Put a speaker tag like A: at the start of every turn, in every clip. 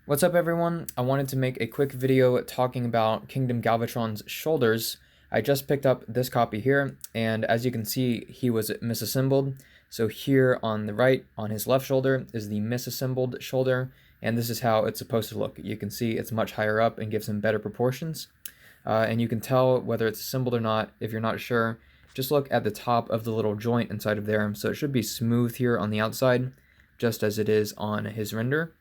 A: What's up everyone? I wanted to make a quick video talking about Kingdom Galvatron's shoulders. I just picked up this copy here, and as you can see, he was misassembled. So here on the right, on his left shoulder, is the misassembled shoulder, and this is how it's supposed to look. You can see it's much higher up and gives him better proportions. And you can tell whether it's assembled or not if you're not sure. Just look at the top of the little joint inside of there. So it should be smooth here on the outside, just as it is on his render.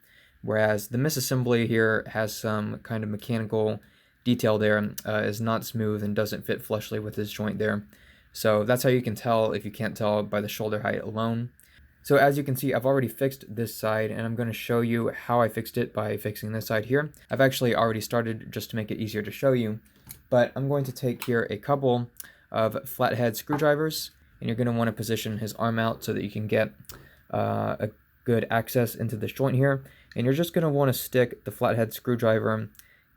A: Whereas the misassembly here has some kind of mechanical detail there, is not smooth and doesn't fit flushly with his joint there. So that's how you can tell if you can't tell by the shoulder height alone. So as you can see, I've already fixed this side, and I'm going to show you how I fixed it by fixing this side here. I've actually already started just to make it easier to show you, but I'm going to take here a couple of flathead screwdrivers, and you're going to want to position his arm out so that you can get a good access into this joint here. And you're just going to want to stick the flathead screwdriver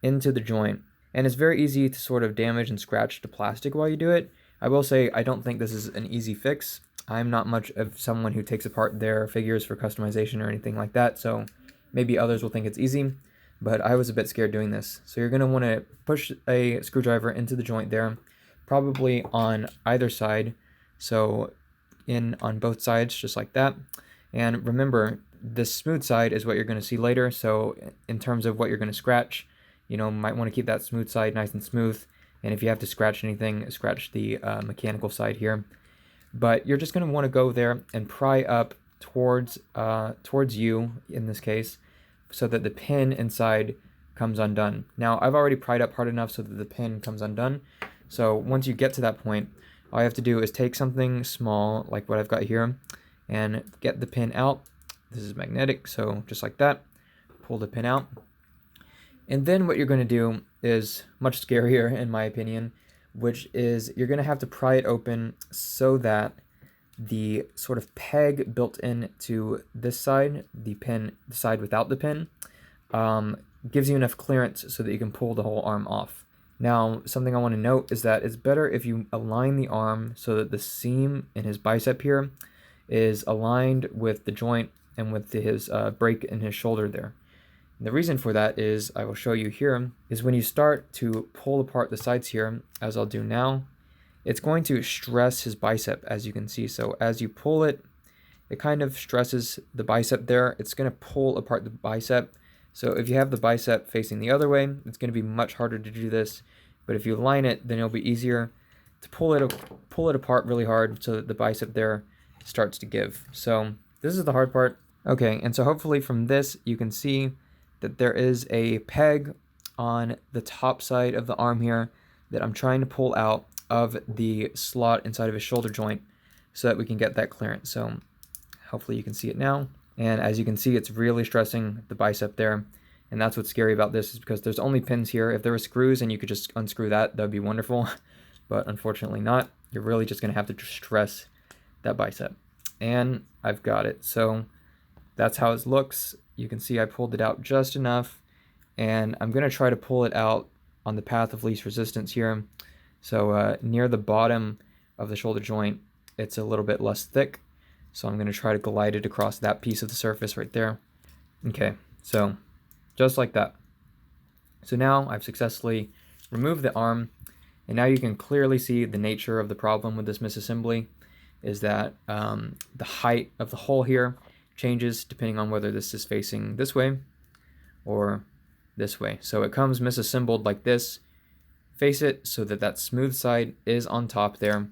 A: into the joint. And it's very easy to sort of damage and scratch the plastic while you do it. I will say I don't think this is an easy fix. I'm not much of someone who takes apart their figures for customization or anything like that, so maybe others will think it's easy, but I was a bit scared doing this. So you're going to want to push a screwdriver into the joint there, probably on either side, so in on both sides, just like that. And remember, this smooth side is what you're going to see later, so in terms of what you're going to scratch, might want to keep that smooth side nice and smooth, and if you have to scratch anything, scratch the mechanical side here. But you're just going to want to go there and pry up towards you, in this case, so that the pin inside comes undone. Now, I've already pried up hard enough so that the pin comes undone, so once you get to that point, all you have to do is take something small, like what I've got here, and get the pin out. This is magnetic, so just like that, pull the pin out. And then what you're going to do is much scarier, in my opinion, which is you're going to have to pry it open so that the sort of peg built into this side, the side without the pin, gives you enough clearance so that you can pull the whole arm off. Now, something I want to note is that it's better if you align the arm so that the seam in his bicep here is aligned with the joint and with his break in his shoulder there. And the reason for that is, I will show you here, is when you start to pull apart the sides here, as I'll do now, it's going to stress his bicep, as you can see. So as you pull it, it kind of stresses the bicep there. It's going to pull apart the bicep. So if you have the bicep facing the other way, it's going to be much harder to do this. But if you align it, then it'll be easier to pull it apart really hard so that the bicep there starts to give. So this is the hard part. Okay, and so hopefully from this you can see that there is a peg on the top side of the arm here that I'm trying to pull out of the slot inside of his shoulder joint so that we can get that clearance. So hopefully you can see it now. And as you can see, it's really stressing the bicep there. And that's what's scary about this, is because there's only pins here. If there were screws and you could just unscrew that would be wonderful. But unfortunately not. You're really just going to have to stress that bicep. And I've got it. So that's how it looks. You can see I pulled it out just enough, and I'm going to try to pull it out on the path of least resistance here. So near the bottom of the shoulder joint, it's a little bit less thick. So I'm going to try to glide it across that piece of the surface right there. Okay, so just like that. So now I've successfully removed the arm, and now you can clearly see the nature of the problem with this misassembly is that the height of the hole here changes depending on whether this is facing this way or this way. So it comes misassembled like this. Face it so that that smooth side is on top there.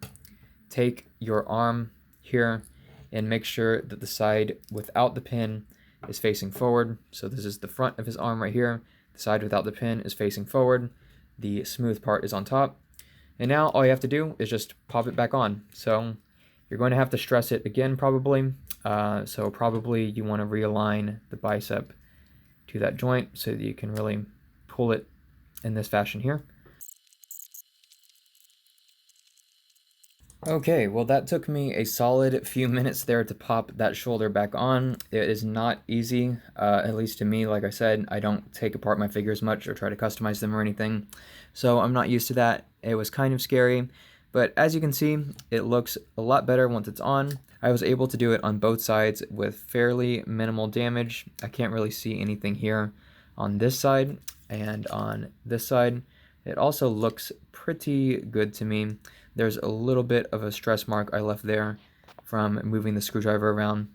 A: Take your arm here and make sure that the side without the pin is facing forward. So this is the front of his arm right here. The side without the pin is facing forward. The smooth part is on top. And now all you have to do is just pop it back on. So you're going to have to stress it again probably. So probably you want to realign the bicep to that joint so that you can really pull it in this fashion here. Okay, well that took me a solid few minutes there to pop that shoulder back on. It is not easy, at least to me. Like I said, I don't take apart my figures much or try to customize them or anything, so I'm not used to that. It was kind of scary, but as you can see, it looks a lot better once it's on. I was able to do it on both sides with fairly minimal damage. I can't really see anything here on this side and on this side. It also looks pretty good to me. There's a little bit of a stress mark I left there from moving the screwdriver around.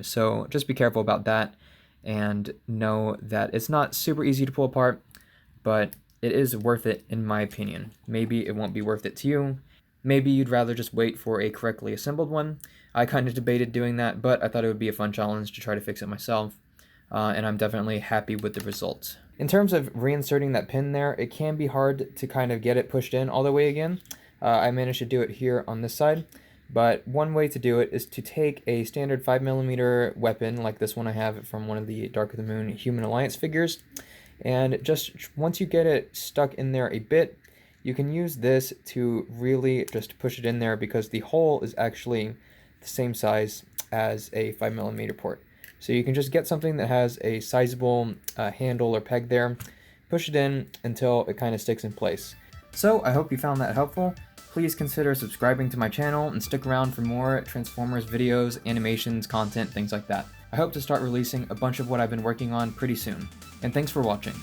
A: So just be careful about that, and know that it's not super easy to pull apart, but it is worth it in my opinion. Maybe it won't be worth it to you. Maybe you'd rather just wait for a correctly assembled one. I kind of debated doing that, but I thought it would be a fun challenge to try to fix it myself, and I'm definitely happy with the results. In terms of reinserting that pin there, it can be hard to kind of get it pushed in all the way again. I managed to do it here on this side, but one way to do it is to take a standard 5mm weapon, like this one I have from one of the Dark of the Moon Human Alliance figures, and just once you get it stuck in there a bit, you can use this to really just push it in there, because the hole is actually the same size as a 5mm port. So you can just get something that has a sizable handle or peg there, push it in until it kind of sticks in place. So I hope you found that helpful. Please consider subscribing to my channel and stick around for more Transformers videos, animations, content, things like that. I hope to start releasing a bunch of what I've been working on pretty soon. And thanks for watching.